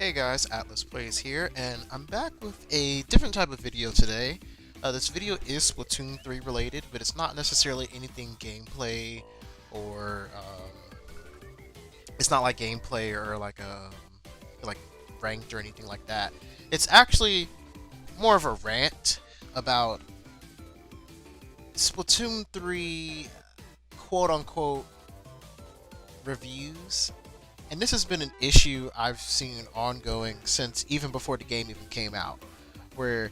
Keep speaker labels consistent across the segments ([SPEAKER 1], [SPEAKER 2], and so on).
[SPEAKER 1] Hey guys, Atlas Plays here, and I'm back with a different type of video today. This video is Splatoon 3 related, but it's not necessarily anything gameplay or it's not like gameplay or like ranked or anything like that. It's actually more of a rant about Splatoon 3 quote unquote reviews. And this has been an issue I've seen ongoing since even before the game even came out, where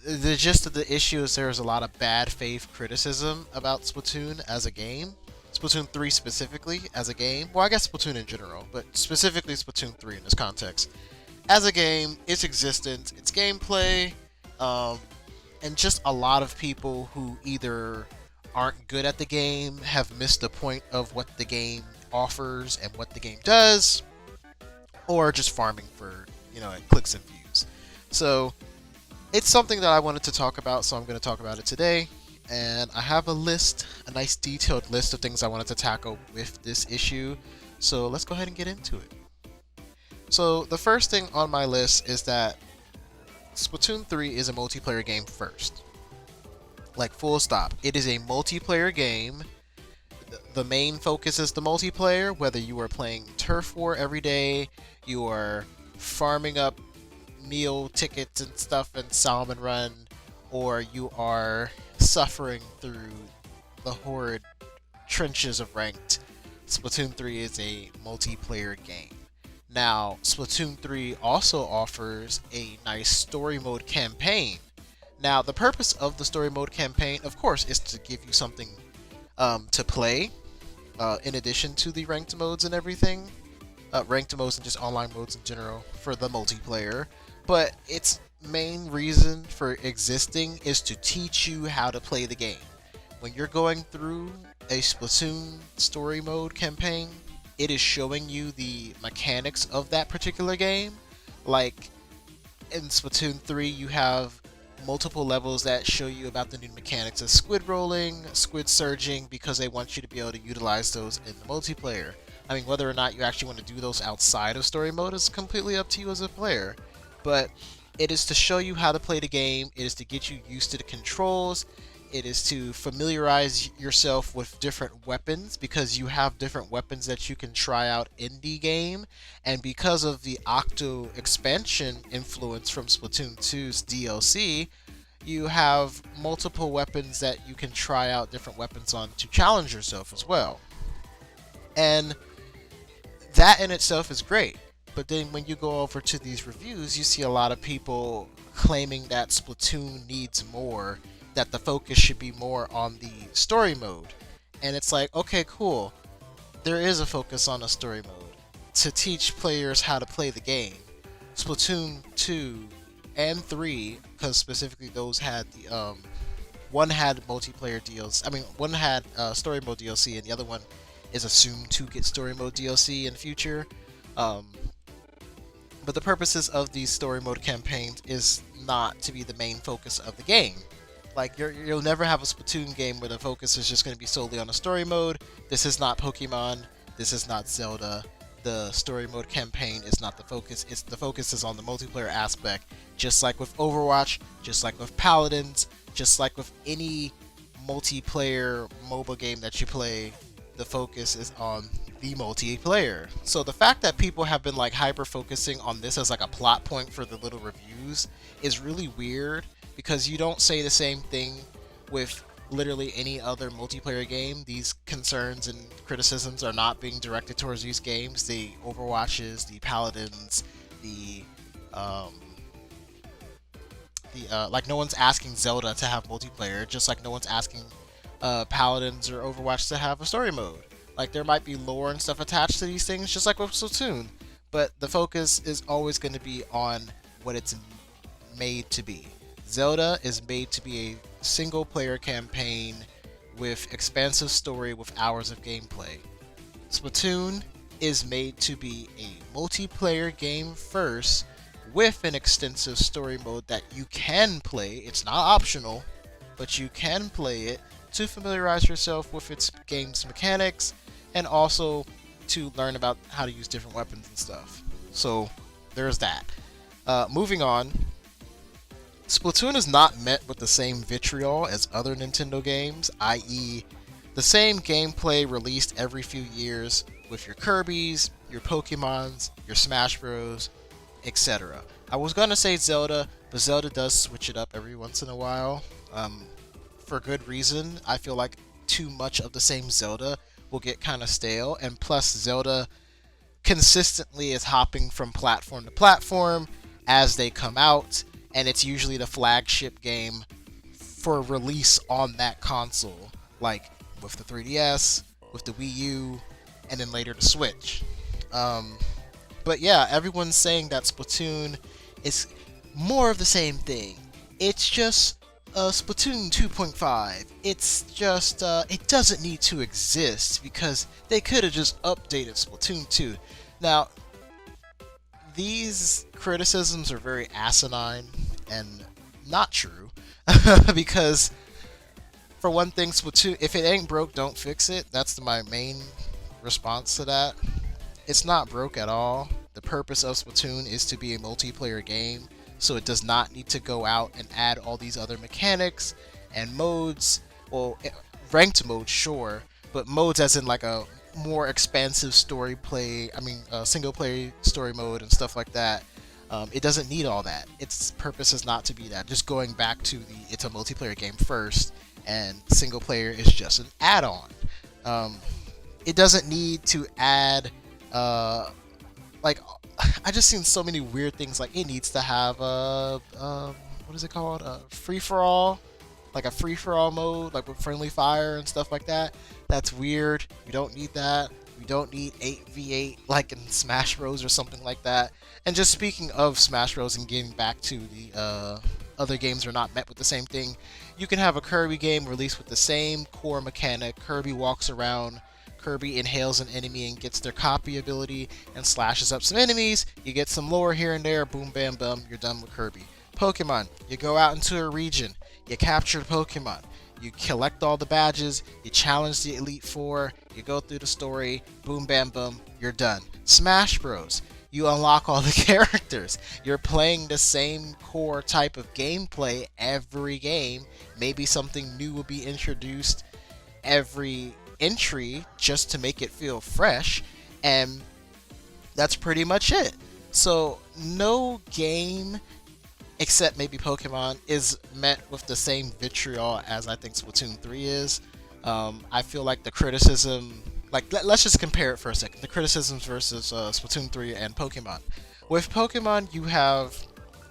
[SPEAKER 1] the gist of the issue is there's a lot of bad faith criticism about Splatoon as a game. Splatoon 3 specifically as a game. Well, I guess Splatoon in general, but specifically Splatoon 3 in this context. As a game, its existence, its gameplay, um, and just a lot of people who either aren't good at the game, have missed the point of what the game offers and what the game does, or just farming for, clicks and views. So it's something that I wanted to talk about, so I'm going to talk about it today. And I have a nice detailed list of things I wanted to tackle with this issue. So let's go ahead and get into it. So the first thing on my list is that Splatoon 3 is a multiplayer game first. Like, full stop. It is a multiplayer game. The main focus is the multiplayer, whether you are playing Turf War every day, you are farming up meal tickets and stuff in Salmon Run, or you are suffering through the horrid trenches of ranked. Splatoon 3 is a multiplayer game. Now, Splatoon 3 also offers a nice story mode campaign. Now, the purpose of the story mode campaign, of course, is to give you something to play, in addition to the ranked modes and everything. Ranked modes and just online modes in general for the multiplayer. But its main reason for existing is to teach you how to play the game. When you're going through a Splatoon story mode campaign, it is showing you the mechanics of that particular game. Like, in Splatoon 3, you have multiple levels that show you about the new mechanics of squid rolling, squid surging, because they want you to be able to utilize those in the multiplayer. I mean, whether or not you actually want to do those outside of story mode is completely up to you as a player. But it is to show you how to play the game, it is to get you used to the controls, it is to familiarize yourself with different weapons, because you have different weapons that you can try out in the game, and because of the Octo expansion influence from Splatoon 2's DLC, you have multiple weapons that you can try out different weapons on to challenge yourself as well. And that in itself is great. But then when you go over to these reviews, you see a lot of people claiming that Splatoon needs more, that the focus should be more on the story mode. And it's like, okay, cool. There is a focus on the story mode to teach players how to play the game. Splatoon 2 and 3, because specifically those had the one had multiplayer DLC. I mean, one had story mode DLC, and the other one is assumed to get story mode DLC in the future. But the purposes of these story mode campaigns is not to be the main focus of the game. Like, you'll never have a Splatoon game where the focus is just going to be solely on the story mode. This is not Pokemon. This is not Zelda. The story mode campaign is not the focus. The focus is on the multiplayer aspect. Just like with Overwatch, just like with Paladins, just like with any multiplayer MOBA game that you play, the focus is on the multiplayer. So the fact that people have been like hyper focusing on this as like a plot point for the little reviews is really weird, because you don't say the same thing with literally any other multiplayer game. These concerns and criticisms are not being directed towards these games. The Overwatches, the Paladins, like, no one's asking Zelda to have multiplayer, just like no one's asking Paladins or Overwatch to have a story mode. Like, there might be lore and stuff attached to these things, just like with Splatoon, but the focus is always going to be on what it's made to be. Zelda is made to be a single player campaign with expansive story with hours of gameplay. Splatoon is made to be a multiplayer game first with an extensive story mode that you can play. It's not optional, but you can play it to familiarize yourself with its game's mechanics, and also to learn about how to use different weapons and stuff. So there's that. Moving on, Splatoon is not met with the same vitriol as other Nintendo games, i.e., the same gameplay released every few years with your Kirby's, your Pokemons, your Smash Bros, etc. I was gonna say Zelda, but Zelda does switch it up every once in a while. For good reason. I feel like too much of the same Zelda will get kind of stale, and plus Zelda consistently is hopping from platform to platform as they come out, and it's usually the flagship game for release on that console, like with the 3DS, with the Wii U, and then later the Switch. Um, but yeah, everyone's saying that Splatoon is more of the same thing. It's just Splatoon 2.5. It's just, it doesn't need to exist because they could have just updated Splatoon 2. Now, these criticisms are very asinine and not true because, for one thing, Splatoon, if it ain't broke, don't fix it. That's my main response to that. It's not broke at all. The purpose of Splatoon is to be a multiplayer game, so it does not need to go out and add all these other mechanics and modes. Well, ranked modes, sure, but modes as in like a more expansive single player story mode and stuff like that. It doesn't need all that. Its purpose is not to be that. Just going back to it's a multiplayer game first, and single player is just an add-on. It doesn't need to add like I just seen so many weird things. Like it needs to have what is it called? Free for all, like a free for all mode, like with friendly fire and stuff like that. That's weird. We don't need that. We don't need 8v8 like in Smash Bros or something like that. And just speaking of Smash Bros and getting back to the other games are not met with the same thing. You can have a Kirby game released with the same core mechanic. Kirby walks around. Kirby inhales an enemy and gets their copy ability and slashes up some enemies. You get some lore here and there. Boom, bam, bum. You're done with Kirby. Pokemon. You go out into a region. You capture Pokemon. You collect all the badges. You challenge the Elite Four. You go through the story. Boom, bam, bum. You're done. Smash Bros. You unlock all the characters. You're playing the same core type of gameplay every game. Maybe something new will be introduced every entry just to make it feel fresh, and that's pretty much it. So no game except maybe Pokemon is met with the same vitriol as I think Splatoon 3 is. I feel like the criticism, like let's just compare it for a second, the criticisms versus Splatoon 3 and Pokemon. With Pokemon, you have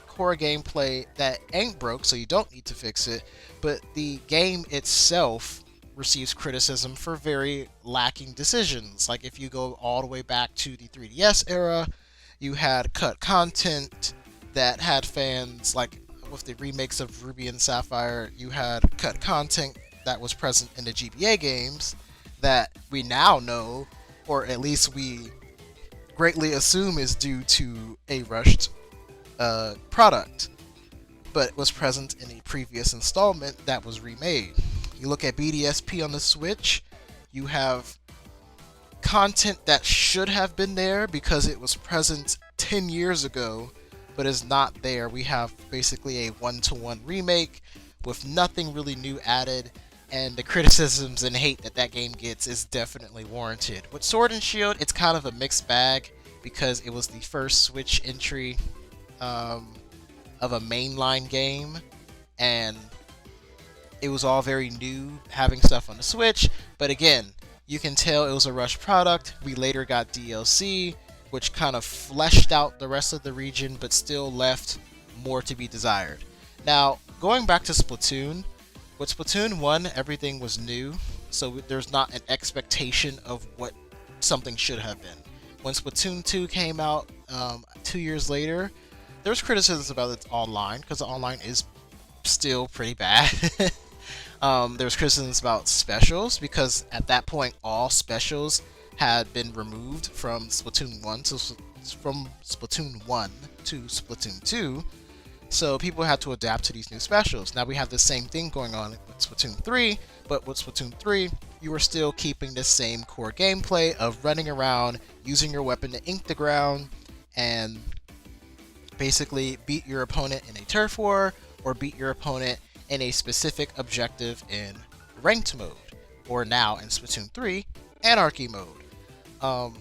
[SPEAKER 1] core gameplay that ain't broke, so you don't need to fix it, but the game itself receives criticism for very lacking decisions. Like if you go all the way back to the 3DS era, you had cut content that had fans, like with the remakes of Ruby and Sapphire, you had cut content that was present in the GBA games that we now know, or at least we greatly assume is due to a rushed product, but was present in a previous installment that was remade. You look at BDSP on the Switch, you have content that should have been there because it was present 10 years ago, but is not there. We have basically a one-to-one remake with nothing really new added, and the criticisms and hate that that game gets is definitely warranted. With Sword and Shield, it's kind of a mixed bag because it was the first Switch entry of a mainline game, and it was all very new having stuff on the Switch, but again, you can tell it was a rushed product. We later got DLC, which kind of fleshed out the rest of the region, but still left more to be desired. Now, going back to Splatoon, with Splatoon 1, everything was new, so there's not an expectation of what something should have been. When Splatoon 2 came out 2 years later, there's criticisms about its online, because the online is still pretty bad. There was criticisms about specials, because at that point all specials had been removed from Splatoon 1 to Splatoon 2, so people had to adapt to these new specials. Now we have the same thing going on with Splatoon 3, but with Splatoon 3, you are still keeping the same core gameplay of running around, using your weapon to ink the ground, and Basically, beat your opponent in a turf war or beat your opponent in a specific objective in ranked mode, or now in Splatoon 3, anarchy mode. Um,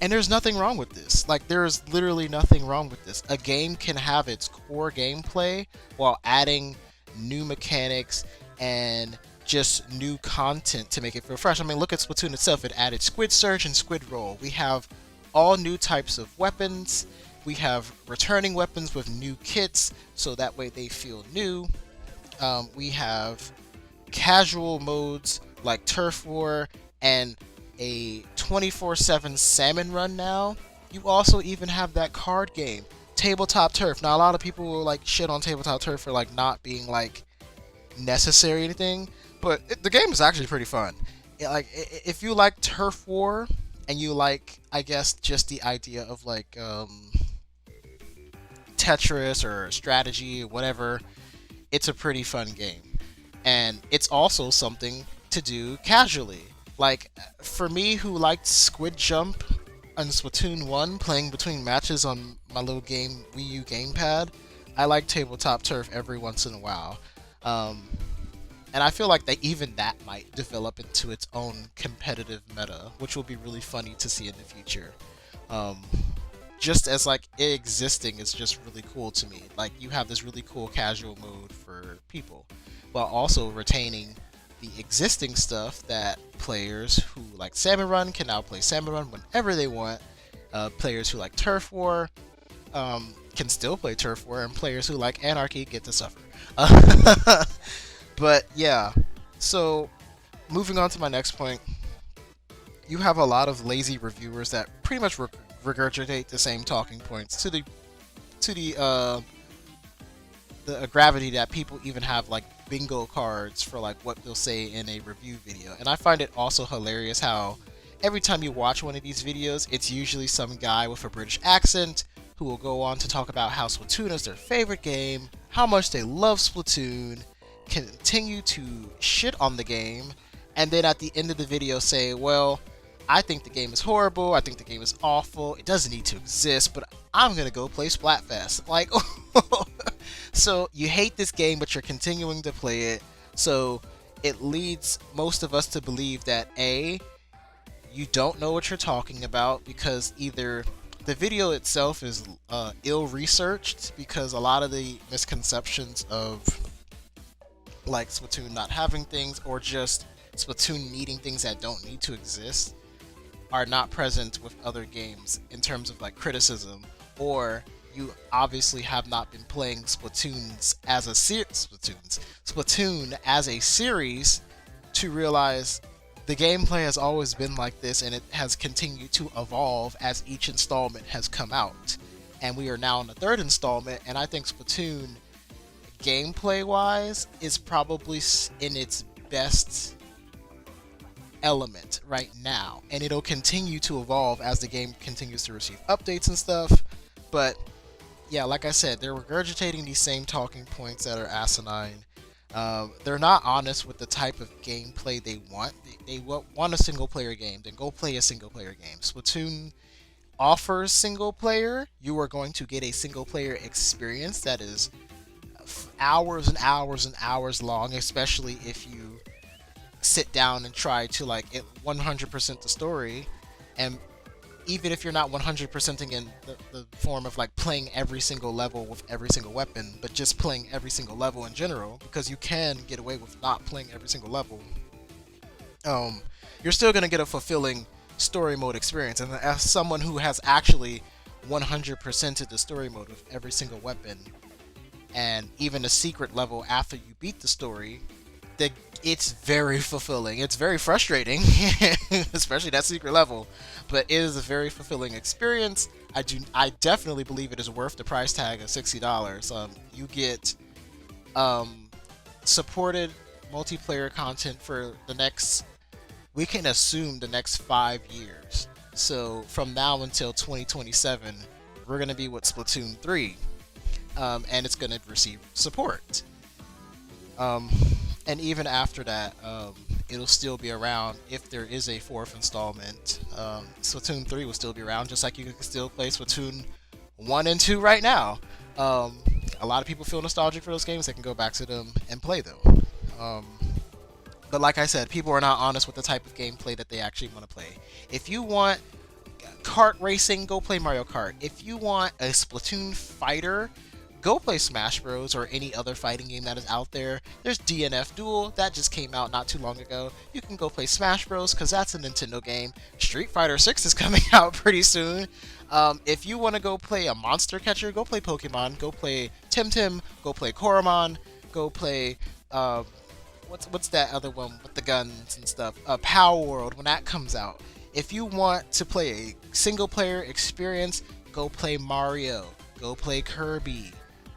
[SPEAKER 1] and there's nothing wrong with this. Like, there is literally nothing wrong with this. A game can have its core gameplay while adding new mechanics and just new content to make it feel fresh. I mean, look at Splatoon itself. It added Squid Surge and Squid Roll. We have all new types of weapons. We have returning weapons with new kits, so that way they feel new. We have casual modes like Turf War and a 24/7 salmon run now. You also even have that card game, Tabletop Turf. Now a lot of people will like shit on Tabletop Turf for like not being like necessary or anything, but the game is actually pretty fun. Like if you like Turf War and you like, I guess, just the idea of like Tetris or strategy, whatever, it's a pretty fun game. And it's also something to do casually. Like, for me who liked Squid Jump on Splatoon 1, playing between matches on my little game Wii U gamepad, I like Tabletop Turf every once in a while. Um, and I feel like that even that might develop into its own competitive meta, which will be really funny to see in the future. Um, just as like it existing is just really cool to me. Like, you have this really cool casual mode for people, while also retaining the existing stuff that players who like Salmon Run can now play Salmon Run whenever they want. Players who like Turf War can still play Turf War, and players who like Anarchy get to suffer. But yeah, so moving on to my next point, you have a lot of lazy reviewers that pretty much regurgitate the same talking points to the gravity that people even have like bingo cards for like what they'll say in a review video. And I find it also hilarious how every time you watch one of these videos, it's usually some guy with a British accent who will go on to talk about how Splatoon is their favorite game, how much they love Splatoon, continue to shit on the game, and then at the end of the video say, well, I think the game is horrible, I think the game is awful, it doesn't need to exist, but I'm gonna go play Splatfest. Like, so you hate this game, but you're continuing to play it, so it leads most of us to believe that A, you don't know what you're talking about, because either the video itself is ill-researched, because a lot of the misconceptions of like Splatoon not having things, or just Splatoon needing things that don't need to exist, are not present with other games in terms of like criticism, or you obviously have not been playing Splatoon as a series to realize the gameplay has always been like this, and it has continued to evolve as each installment has come out. And we are now in the third installment, and I think Splatoon, gameplay wise, is probably in its best element right now, and it'll continue to evolve as the game continues to receive updates and stuff. But yeah, like I said, they're regurgitating these same talking points that are asinine. They're not honest with the type of gameplay they want. They want a single player game, then go play a single player game. Splatoon offers single player. You are going to get a single player experience that is hours and hours and hours long, especially if you sit down and try to like 100% the story. And even if you're not 100%ing in the form of like playing every single level with every single weapon, but just playing every single level in general, because you can get away with not playing every single level, you're still going to get a fulfilling story mode experience. And as someone who has actually 100%ed the story mode with every single weapon, and even a secret level after you beat the story, it's very fulfilling. It's very frustrating, especially that secret level, but it is a very fulfilling experience. I definitely believe it is worth the price tag of $60. You get supported multiplayer content for the next, we can assume, the next 5 years. So from now until 2027, we're going to be with Splatoon 3, and it's going to receive support. And even after that, it'll still be around if there is a fourth installment. Splatoon 3 will still be around, just like you can still play Splatoon 1 and 2 right now. Um, a lot of people feel nostalgic for those games. They can go back to them and play them. Um, but like I said, people are not honest with the type of gameplay that they actually want to play. If you want kart racing, go play Mario Kart. If you want a Splatoon fighter, go play Smash Bros. Or any other fighting game that is out there. There's DNF Duel, that just came out not too long ago. You can go play Smash Bros. Because that's a Nintendo game. Street Fighter 6 is coming out pretty soon. If you want to go play a monster catcher, go play Pokemon. Go play Tim. Go play Koromon. Go play what's that other one with the guns and stuff? Power World when that comes out. If you want to play a single player experience, go play Mario, go play Kirby,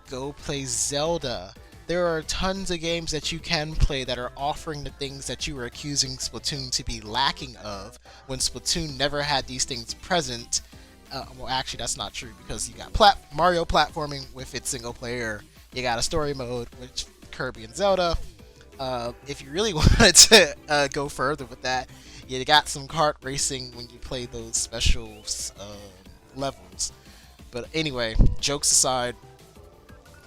[SPEAKER 1] go play Zelda. There are tons of games that you can play that are offering the things that you were accusing Splatoon to be lacking of when Splatoon never had these things present. Well, actually, that's not true because you got Mario platforming with its single player. You got a story mode with Kirby and Zelda. If you really wanted to go further with that, you got some kart racing when you play those special levels. But anyway, jokes aside,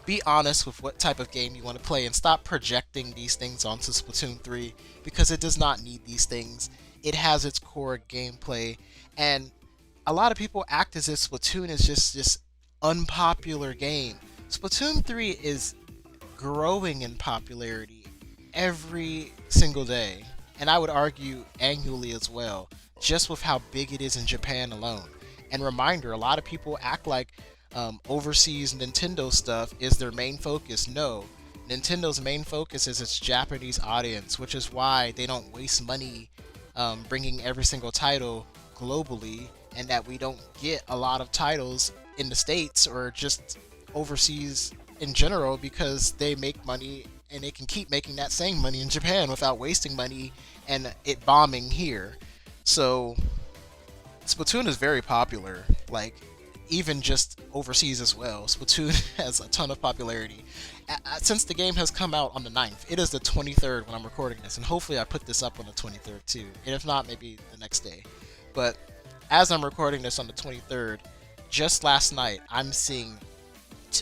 [SPEAKER 1] be honest with what type of game you want to play and stop projecting these things onto Splatoon 3 because it does not need these things. It has its core gameplay, and a lot of people act as if Splatoon is just this unpopular game. Splatoon 3 is growing in popularity every single day, and I would argue annually as well, just with how big it is in Japan alone. And reminder, a lot of people act like overseas Nintendo stuff is their main focus. No, Nintendo's main focus is its Japanese audience, which is why they don't waste money bringing every single title globally, and that we don't get a lot of titles in the States or just overseas in general because they make money and they can keep making that same money in Japan without wasting money and it bombing here. So Splatoon is very popular, like even just overseas as well. Splatoon has a ton of popularity. Since the game has come out on the 9th, it is the 23rd when I'm recording this, and hopefully I put this up on the 23rd too, and if not, maybe the next day. But as I'm recording this on the 23rd, just last night, I'm seeing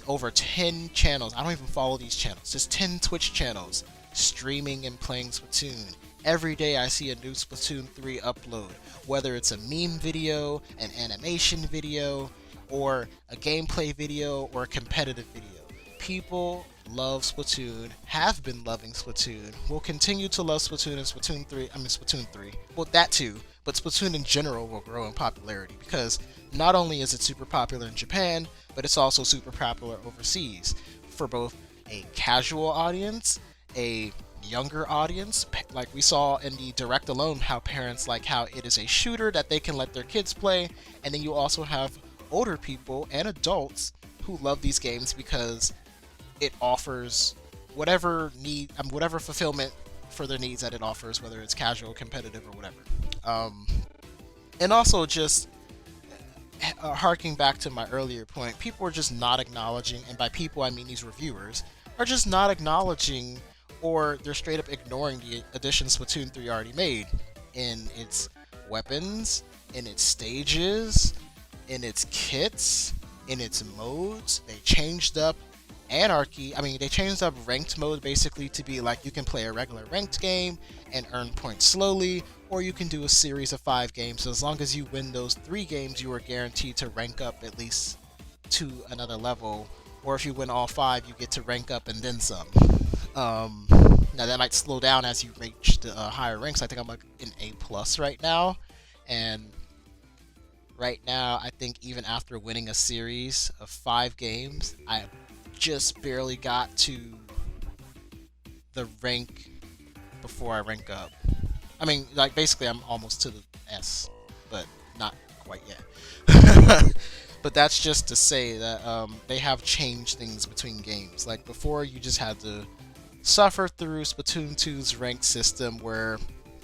[SPEAKER 1] over 10 channels. I don't even follow these channels. Just 10 Twitch channels streaming and playing Splatoon. Every day I see a new Splatoon 3 upload, whether it's a meme video, an animation video, or a gameplay video, or a competitive video. People love Splatoon, have been loving Splatoon, will continue to love Splatoon and Splatoon 3. Well, that too, but Splatoon in general will grow in popularity because not only is it super popular in Japan, but it's also super popular overseas for both a casual audience, a younger audience, like we saw in the direct alone how parents like how it is a shooter that they can let their kids play, and then you also have older people and adults who love these games because it offers whatever whatever fulfillment for their needs that it offers, whether it's casual, competitive, or whatever. And also just harking back to my earlier point, people are just not acknowledging, and by people I mean these reviewers, are just not acknowledging, or they're straight up ignoring the additions Splatoon 3 already made in its weapons, in its stages, in its kits, in its modes. They changed up they changed up ranked mode basically to be like you can play a regular ranked game and earn points slowly, or you can do a series of 5 games. So as long as you win those 3 games, you are guaranteed to rank up at least to another level, or if you win all 5, you get to rank up and then some. Now that might slow down as you reach the higher ranks. I think I'm like in A+ right now, and right now I think even after winning a series of 5 games, I just barely got to the rank before I rank up. I mean, like basically I'm almost to the S, but not quite yet. But that's just to say that they have changed things between games. Like before, you just had to suffer through Splatoon 2's ranked system where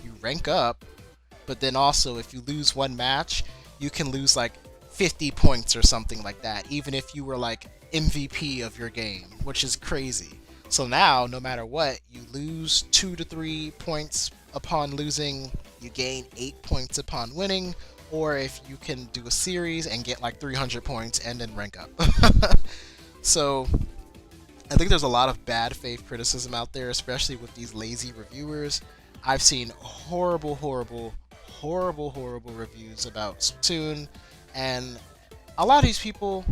[SPEAKER 1] you rank up, but then also if you lose one match, you can lose like 50 points or something like that, even if you were like MVP of your game, which is crazy. So now, no matter what, you lose 2 to 3 points upon losing, you gain 8 points upon winning, or if you can do a series and get like 300 points and then rank up. So I think there's a lot of bad faith criticism out there, especially with these lazy reviewers. I've seen horrible reviews about Splatoon, and a lot of these people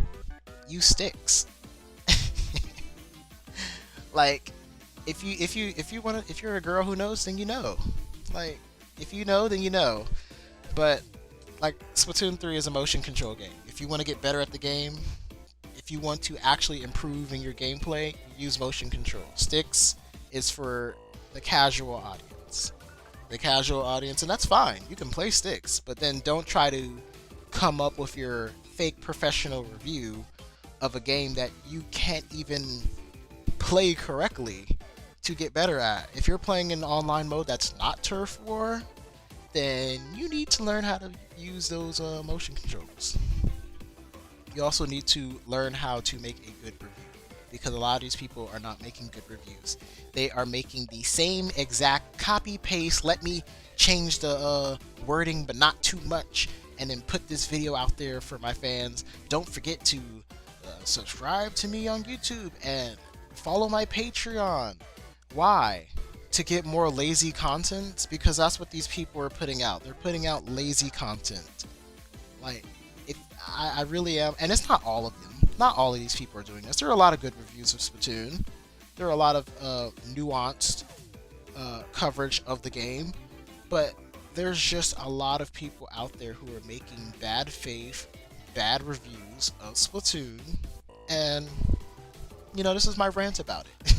[SPEAKER 1] use sticks. Like, if you're a girl who knows, then you know. Like, if you know, then you know. But like, Splatoon 3 is a motion control game. If you want to get better at the game, if you want to actually improve in your gameplay, use motion control. Sticks is for the casual audience. The casual audience, and that's fine. You can play sticks, but then don't try to come up with your fake professional review of a game that you can't even play correctly to get better at. If you're playing in online mode that's not turf war, then you need to learn how to use those motion controls. You also need to learn how to make a good review, because a lot of these people are not making good reviews. They are making the same exact copy paste. Let me change the wording, but not too much, and then put this video out there for my fans. Don't forget to subscribe to me on YouTube and follow my Patreon. Why? To get more lazy content? Because that's what these people are putting out. They're putting out lazy content. Like, if I really am, and it's not all of them. Not all of these people are doing this. There are a lot of good reviews of Splatoon. There are a lot of nuanced coverage of the game, but there's just a lot of people out there who are making bad faith, bad reviews of Splatoon, and this is my rant about it.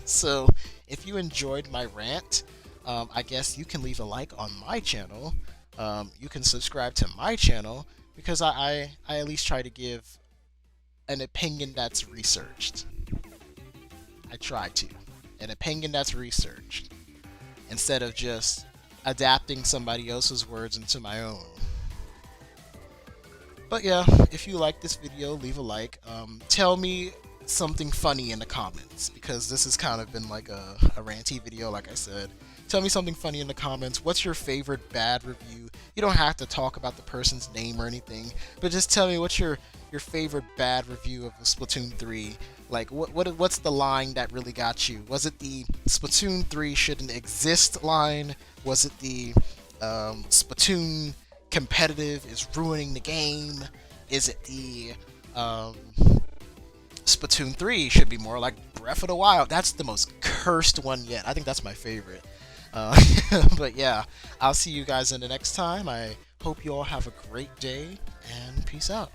[SPEAKER 1] So if you enjoyed my rant, I guess you can leave a like on my channel. You can subscribe to my channel, because I at least try to give an opinion that's researched. I try to. An opinion that's researched, instead of just adapting somebody else's words into my own. But yeah, if you like this video, leave a like. Tell me something funny in the comments, because this has kind of been like a ranty video, like I said. Tell me something funny in the comments. What's your favorite bad review? You don't have to talk about the person's name or anything, but just tell me what's your favorite bad review of Splatoon 3. Like, what's the line that really got you? Was it the Splatoon 3 shouldn't exist line? Was it the Splatoon competitive is ruining the game? Is it the Splatoon 3 should be more like Breath of the Wild? That's the most cursed one yet. I think that's my favorite. But yeah, I'll see you guys in the next time. I hope you all have a great day, and peace out.